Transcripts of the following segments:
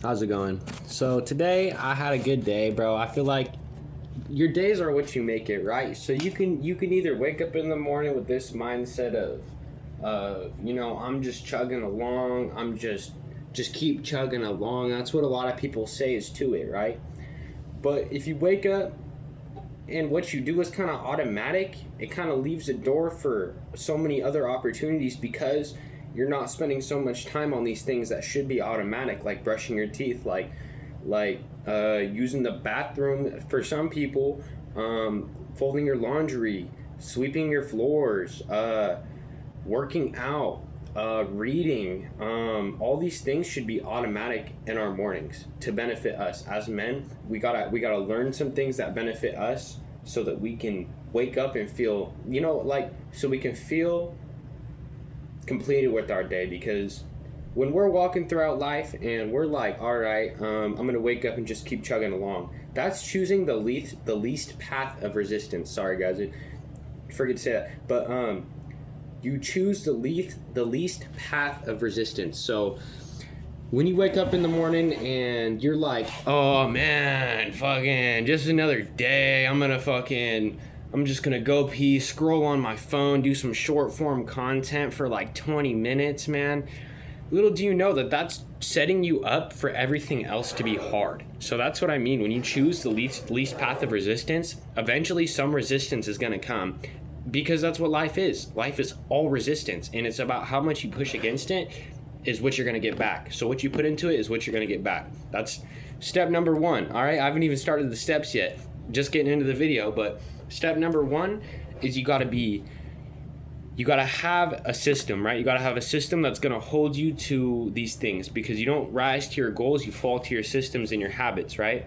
How's it going? So today I had a good day, bro. I feel like your days are what you make it, right? So you can either wake up in the morning with this mindset of I'm just chugging along. I'm just keep chugging along. That's what a lot of people say is to it, right? But if you wake up and what you do is kind of automatic, it kind of leaves a door for so many other opportunities because you're not spending so much time on these things that should be automatic, like brushing your teeth, like using the bathroom for some people, folding your laundry, sweeping your floors, working out, reading. All these things should be automatic in our mornings to benefit us as men. We gotta learn some things that benefit us so that we can wake up and feel, so we can feel completed with our day. Because when we're walking throughout life and we're like, all right, I'm gonna wake up and just keep chugging along, that's choosing the least path of resistance. Sorry guys, I forget to say that, but you choose the least path of resistance. So when you wake up in the morning and you're like, oh man, fucking just another day, I'm just gonna go pee, scroll on my phone, do some short form content for like 20 minutes, man. Little do you know that that's setting you up for everything else to be hard. So that's what I mean. When you choose the least path of resistance, eventually some resistance is gonna come, because that's what life is. Life is all resistance, and it's about how much you push against it is what you're gonna get back. So what you put into it is what you're gonna get back. That's step number one. All right, I haven't even started the steps yet. Just getting into the video, but step number one is you gotta have a system, right? You gotta have a system that's gonna hold you to these things, because you don't rise to your goals, you fall to your systems and your habits, right?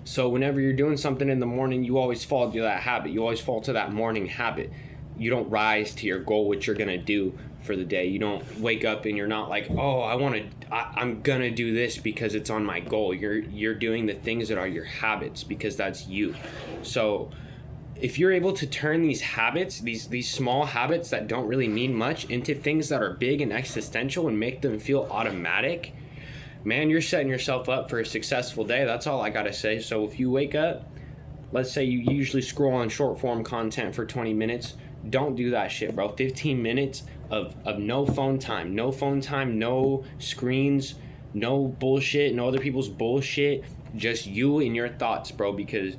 So whenever you're doing something in the morning, you always fall to that habit. You always fall to that morning habit. You don't rise to your goal, what you're gonna do for the day. You don't wake up and you're not like, oh, I'm gonna do this because it's on my goal. You're doing the things that are your habits because that's you. So if you're able to turn these habits, these small habits that don't really mean much, into things that are big and existential and make them feel automatic, man, you're setting yourself up for a successful day. That's all I gotta say. So if you wake up, let's say you usually scroll on short form content for 20 minutes, don't do that shit, bro. 15 minutes of no phone time, no screens, no bullshit, no other people's bullshit, just you and your thoughts, bro. Because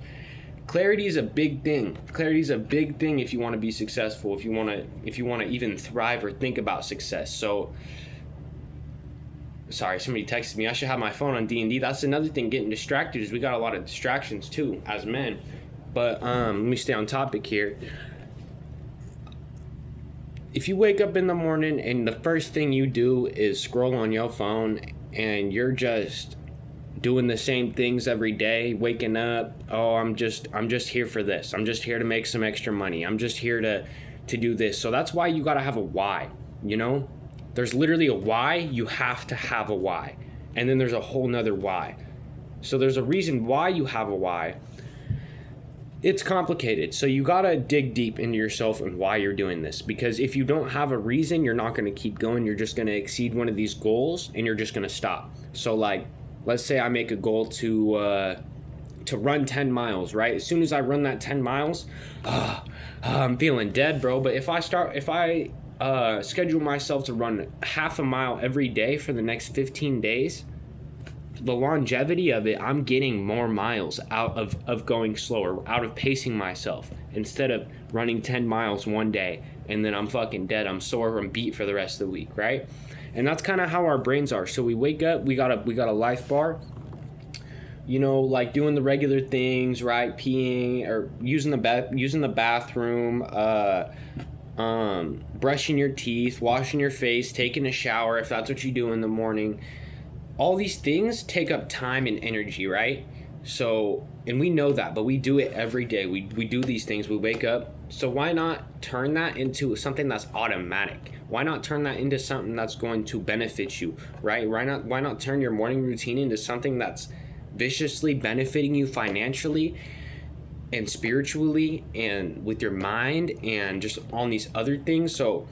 clarity is a big thing. Clarity is a big thing if you want to be successful, if you want to even thrive or think about success. So sorry, somebody texted me. I should have my phone on D&D. That's another thing, getting distracted, is we got a lot of distractions too as men. But let me stay on topic here. If you wake up in the morning and the first thing you do is scroll on your phone and you're just doing the same things every day, waking up, oh, I'm just here for this. I'm just here to make some extra money. I'm just here to do this. So that's why you got to have a why, you know? There's literally a why. You have to have a why. And then there's a whole nother why. So there's a reason why you have a why. It's complicated. So you gotta dig deep into yourself and why you're doing this. Because if you don't have a reason, you're not gonna keep going. You're just gonna exceed one of these goals and you're just gonna stop. So like, let's say I make a goal to run 10 miles, right? As soon as I run that 10 miles, I'm feeling dead, bro. But if I schedule myself to run half a mile every day for the next 15 days, the longevity of it, I'm getting more miles out of going slower, out of pacing myself, instead of running 10 miles one day and then I'm fucking dead, I'm sore, I'm beat for the rest of the week, right? And that's kind of how our brains are. So we wake up, we got a life bar, like doing the regular things, right? Peeing or using the bathroom, brushing your teeth, washing your face, taking a shower if that's what you do in the morning. All these things take up time and energy, right? So, and we know that, but we do it every day. We do these things, we wake up. So why not turn that into something that's automatic? Why not turn that into something that's going to benefit you, right? Why not turn your morning routine into something that's viciously benefiting you financially and spiritually and with your mind and just on these other things? So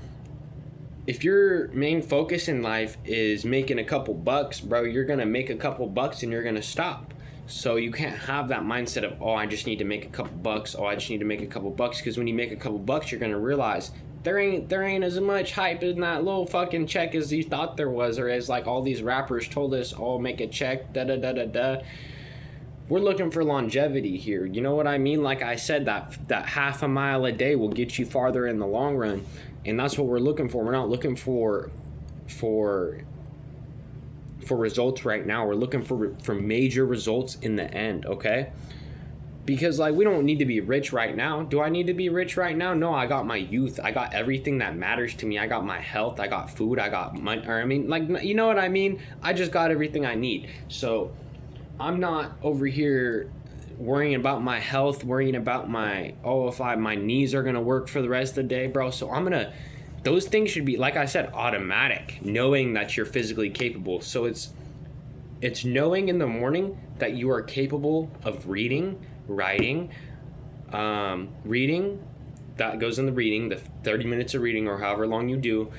if your main focus in life is making a couple bucks, bro, you're gonna make a couple bucks and you're gonna stop. So you can't have that mindset of, oh, I just need to make a couple bucks. Oh, I just need to make a couple bucks. Because when you make a couple bucks, you're gonna realize there ain't as much hype in that little fucking check as you thought there was, or as like all these rappers told us, oh, make a check, da da da da da. We're looking for longevity here. You know what I mean? Like I said, that half a mile a day will get you farther in the long run, and that's what we're looking for. We're not looking for results right now. We're looking for major results in the end, okay? Because like we don't need to be rich right now. Do I need to be rich right now? No, I got my youth. I got everything that matters to me. I got my health. I got food. I got money. Or I mean, like, you know what I mean? I just got everything I need. So I'm not over here worrying about my health, worrying about my knees are gonna work for the rest of the day, bro. So those things should be, like I said, automatic, knowing that you're physically capable. So it's knowing in the morning that you are capable of reading, writing, that goes in the reading, the 30 minutes of reading or however long you do.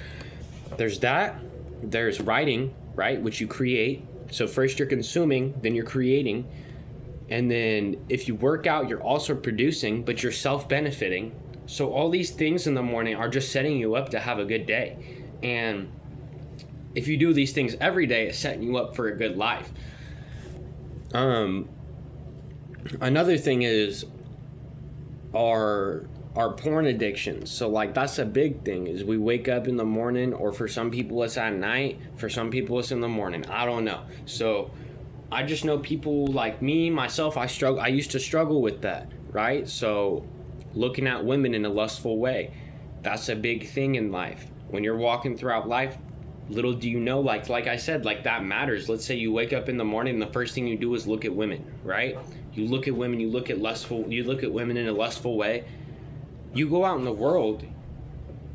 There's writing, right, which you create. So first you're consuming, then you're creating. And then if you work out, you're also producing, but you're self-benefiting. So all these things in the morning are just setting you up to have a good day. And if you do these things every day, it's setting you up for a good life. Another thing is our porn addictions. So like that's a big thing, is we wake up in the morning, or for some people it's at night, for some people it's in the morning. I don't know. So I just know people like me, myself, I used to struggle with that, right? So looking at women in a lustful way, that's a big thing in life. When you're walking throughout life, little do you know, like I said, like that matters. Let's say you wake up in the morning and the first thing you do is look at women, right? You look at women, you look at women in a lustful way. You go out in the world,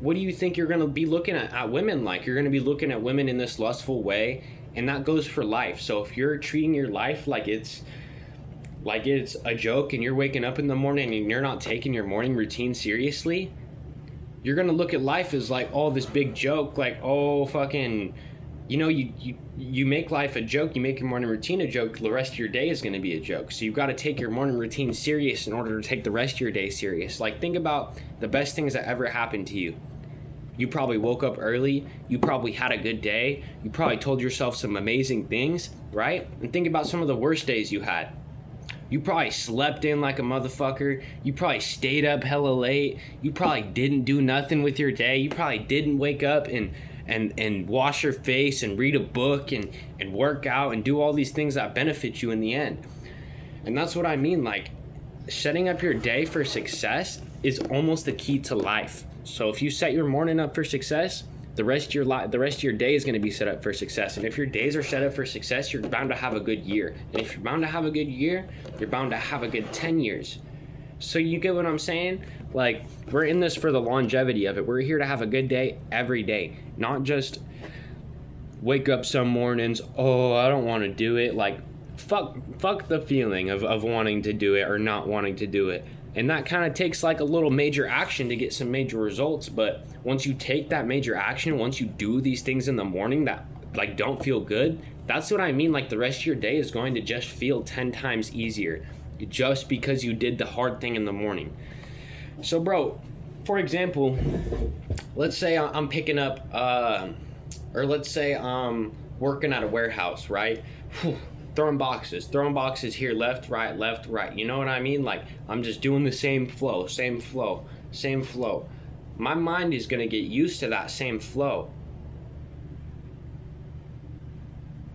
what do you think you're going to be looking at women like? You're going to be looking at women in this lustful way, and that goes for life. So if you're treating your life like it's a joke, and you're waking up in the morning and you're not taking your morning routine seriously, you're going to look at life as like, oh, this big joke, like, oh, fucking, you know, you make life a joke, you make your morning routine a joke, the rest of your day is going to be a joke. So you've got to take your morning routine serious in order to take the rest of your day serious. Like, think about the best things that ever happened to you. You probably woke up early, you probably had a good day, you probably told yourself some amazing things, right? And think about some of the worst days you had. You probably slept in like a motherfucker. You probably stayed up hella late. You probably didn't do nothing with your day. You probably didn't wake up and wash your face and read a book and work out and do all these things that benefit you in the end. And that's what I mean. Like, setting up your day for success is almost the key to life. So if you set your morning up for success, the rest of your day is going to be set up for success. And if your days are set up for success, you're bound to have a good year. And if you're bound to have a good year, you're bound to have a good 10 years. So you get what I'm saying? Like, we're in this for the longevity of it. We're here to have a good day every day, not just wake up some mornings, oh, I don't want to do it. Like, fuck the feeling of wanting to do it or not wanting to do it. And that kind of takes like a little major action to get some major results. But once you take that major action, once you do these things in the morning that like don't feel good, that's what I mean. Like, the rest of your day is going to just feel 10 times easier just because you did the hard thing in the morning. So, bro, for example, let's say I'm picking up, or let's say I'm working at a warehouse, right? Throwing boxes here, left, right. You know what I mean? Like, I'm just doing the same flow. My mind is going to get used to that same flow.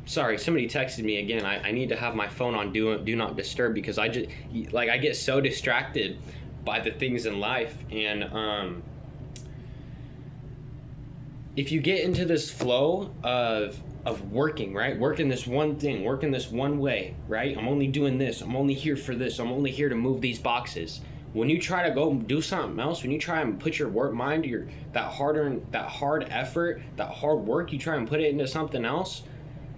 Sorry, somebody texted me again. I need to have my phone on do not disturb, because I get so distracted by the things in life. And if you get into this flow of working, right? Working this one thing, working this one way, right? I'm only doing this. I'm only here for this. I'm only here to move these boxes. When you try to go do something else, when you try and put your work mind, that hard effort, that hard work, you try and put it into something else,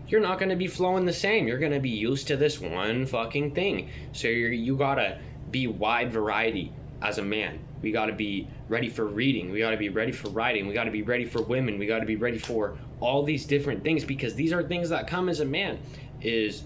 you're not going to be flowing the same. You're going to be used to this one fucking thing. So you gotta be wide variety as a man. We got to be ready for reading. We got to be ready for writing. We got to be ready for women. We got to be ready for all these different things, because these are things that come as a man. Is,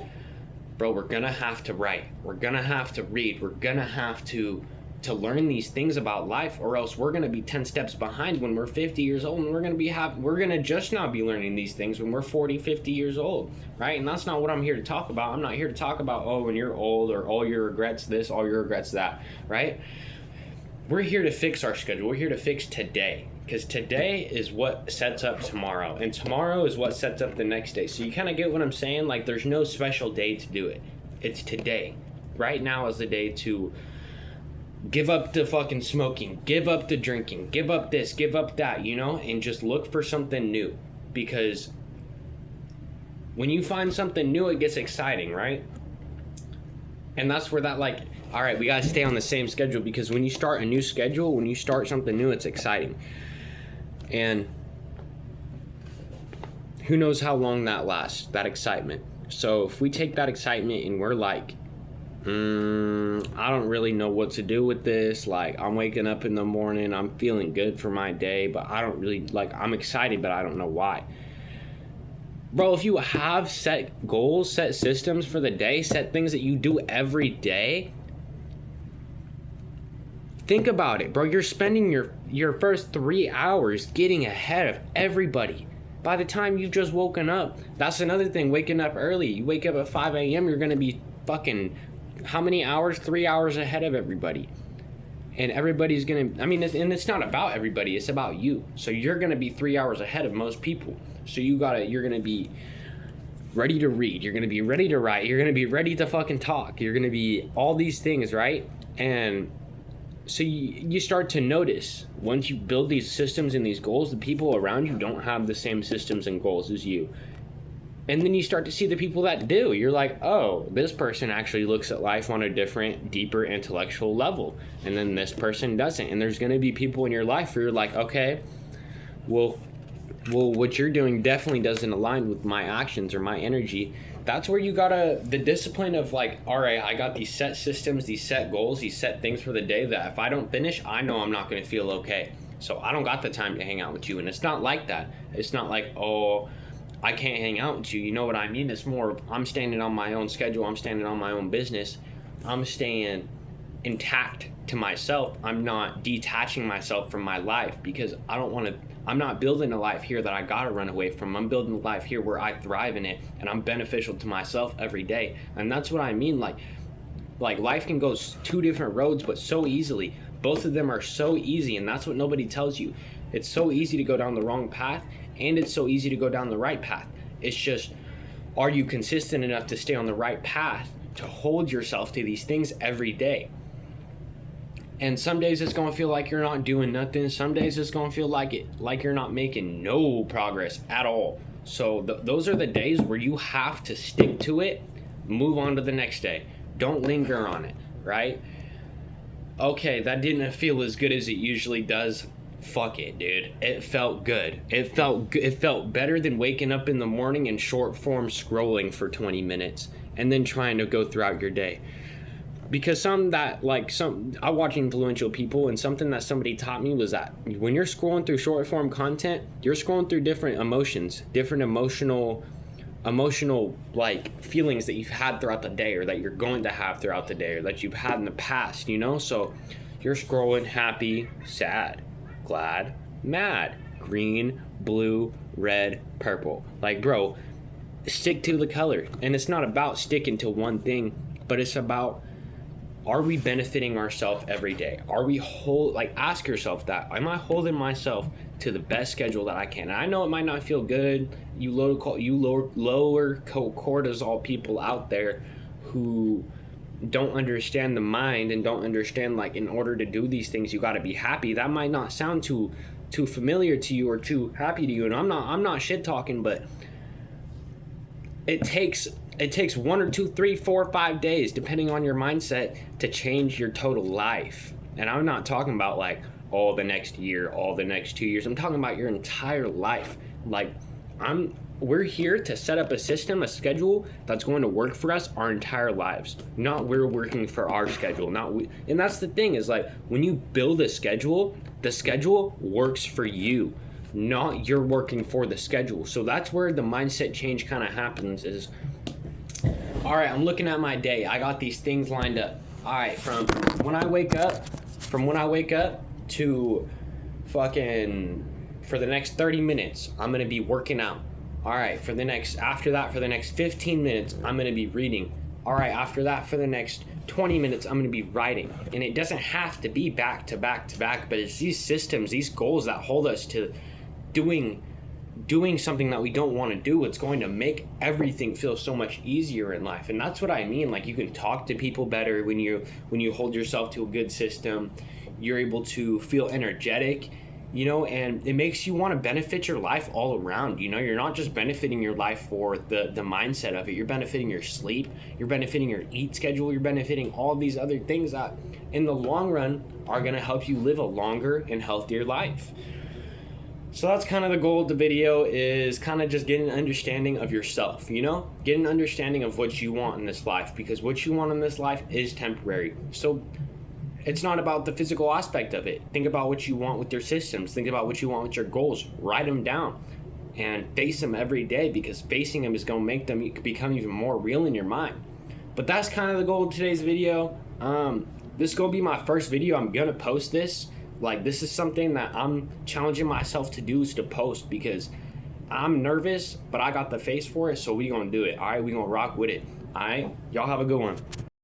bro, we're gonna have to write. We're gonna have to read. We're gonna have to learn these things about life, or else we're gonna be 10 steps behind when we're 50 years old, and we're gonna just not be learning these things when we're 40, 50 years old, right? And that's not what I'm here to talk about. I'm not here to talk about, oh, when you're old, or all your regrets this, all your regrets that, right? We're here to fix our schedule. We're here to fix today, because today is what sets up tomorrow, and tomorrow is what sets up the next day. So you kind of get what I'm saying? Like, there's no special day to do it. It's today. Right now is the day to give up the fucking smoking, give up the drinking, give up this, give up that, you know, and just look for something new. Because when you find something new, it gets exciting, right? And that's where that, like, all right, we got to stay on the same schedule, because when you start a new schedule, when you start something new, it's exciting. And who knows how long that lasts, that excitement. So if we take that excitement and we're like, I don't really know what to do with this. Like, I'm waking up in the morning, I'm feeling good for my day, but I don't really, like, I'm excited, but I don't know why. Bro, if you have set goals, set systems for the day, set things that you do every day, think about it, bro. You're spending your first 3 hours getting ahead of everybody. By the time you've just woken up, that's another thing, waking up early. You wake up at 5 a.m., you're going to be fucking, how many hours? 3 hours ahead of everybody. And everybody's going to, I mean, and it's not about everybody, it's about you. So you're going to be 3 hours ahead of most people. So you're going to be ready to read. You're going to be ready to write. You're going to be ready to fucking talk. You're going to be all these things, right? And so you start to notice, once you build these systems and these goals, the people around you don't have the same systems and goals as you. And then you start to see the people that do. You're like, oh, this person actually looks at life on a different, deeper intellectual level. And then this person doesn't. And there's going to be people in your life where you're like, okay, well, what you're doing definitely doesn't align with my actions or my energy. That's where you gotta, the discipline of like, all right, I got these set systems, these set goals, these set things for the day that if I don't finish, I know I'm not gonna feel okay. So I don't got the time to hang out with you. And it's not like that. It's not like, oh, I can't hang out with you. You know what I mean? It's more, I'm standing on my own schedule. I'm standing on my own business. I'm staying intact to myself. I'm not detaching myself from my life, because I'm not building a life here that I gotta run away from. I'm building a life here where I thrive in it and I'm beneficial to myself every day. And that's what I mean. Like life can go two different roads, but so easily. Both of them are so easy, and that's what nobody tells you. It's so easy to go down the wrong path, and it's so easy to go down the right path. It's just, are you consistent enough to stay on the right path, to hold yourself to these things every day? And some days it's going to feel like you're not doing nothing. Some days it's going to feel like you're not making no progress at all. So those are the days where you have to stick to it, move on to the next day. Don't linger on it, right? Okay, that didn't feel as good as it usually does. Fuck it, dude. It felt good. It felt better than waking up in the morning and short form scrolling for 20 minutes and then trying to go throughout your day. Because I watch influential people, and something that somebody taught me was that when you're scrolling through short form content, you're scrolling through different emotions, different emotional like feelings that you've had throughout the day, or that you're going to have throughout the day, or that you've had in the past, you know? So you're scrolling happy, sad, glad, mad, green, blue, red, purple. Like, bro, stick to the color. And it's not about sticking to one thing, but it's about, are we benefiting ourselves every day? Are we ask yourself that. Am I holding myself to the best schedule that I can? And I know it might not feel good. You lower cortisol people out there who don't understand the mind and don't understand, like, in order to do these things, you got to be happy. That might not sound too familiar to you or too happy to you. And I'm not shit talking, but it takes 1 or 2, 3, 4, 5 days, depending on your mindset, to change your total life. And I'm not talking about like all the next year, all the next 2 years. I'm talking about your entire life. Like, I'm we're here to set up a system, a schedule that's going to work for us our entire lives. Not we're working for our schedule. Not we, and that's the thing is like when you build a schedule, the schedule works for you, not you're working for the schedule. So that's where the mindset change kind of happens is, all right, I'm looking at my day. I got these things lined up. All right, from when I wake up to fucking for the next 30 minutes, I'm going to be working out. All right, for the next 15 minutes, I'm going to be reading. All right, after that, for the next 20 minutes, I'm going to be writing. And it doesn't have to be back to back to back, but it's these systems, these goals that hold us to doing something that we don't want to do. It's going to make everything feel so much easier in life. And that's what I mean. Like, you can talk to people better when you hold yourself to a good system. You're able to feel energetic, and it makes you want to benefit your life all around. You're not just benefiting your life for the mindset of it. You're benefiting your sleep, you're benefiting your eat schedule, you're benefiting all these other things that in the long run are going to help you live a longer and healthier life. So that's kind of the goal of the video, is kind of just getting an understanding of yourself, get an understanding of what you want in this life, because what you want in this life is temporary. So it's not about the physical aspect of it. Think about what you want with your systems. Think about what you want with your goals. Write them down and face them every day, because facing them is going to make them become even more real in your mind. But that's kind of the goal of today's video. This is going to be my first video. I'm going to post this. Like, this is something that I'm challenging myself to do, is to post, because I'm nervous, but I got the face for it, so we going to do it. All right, we going to rock with it. All right, y'all have a good one.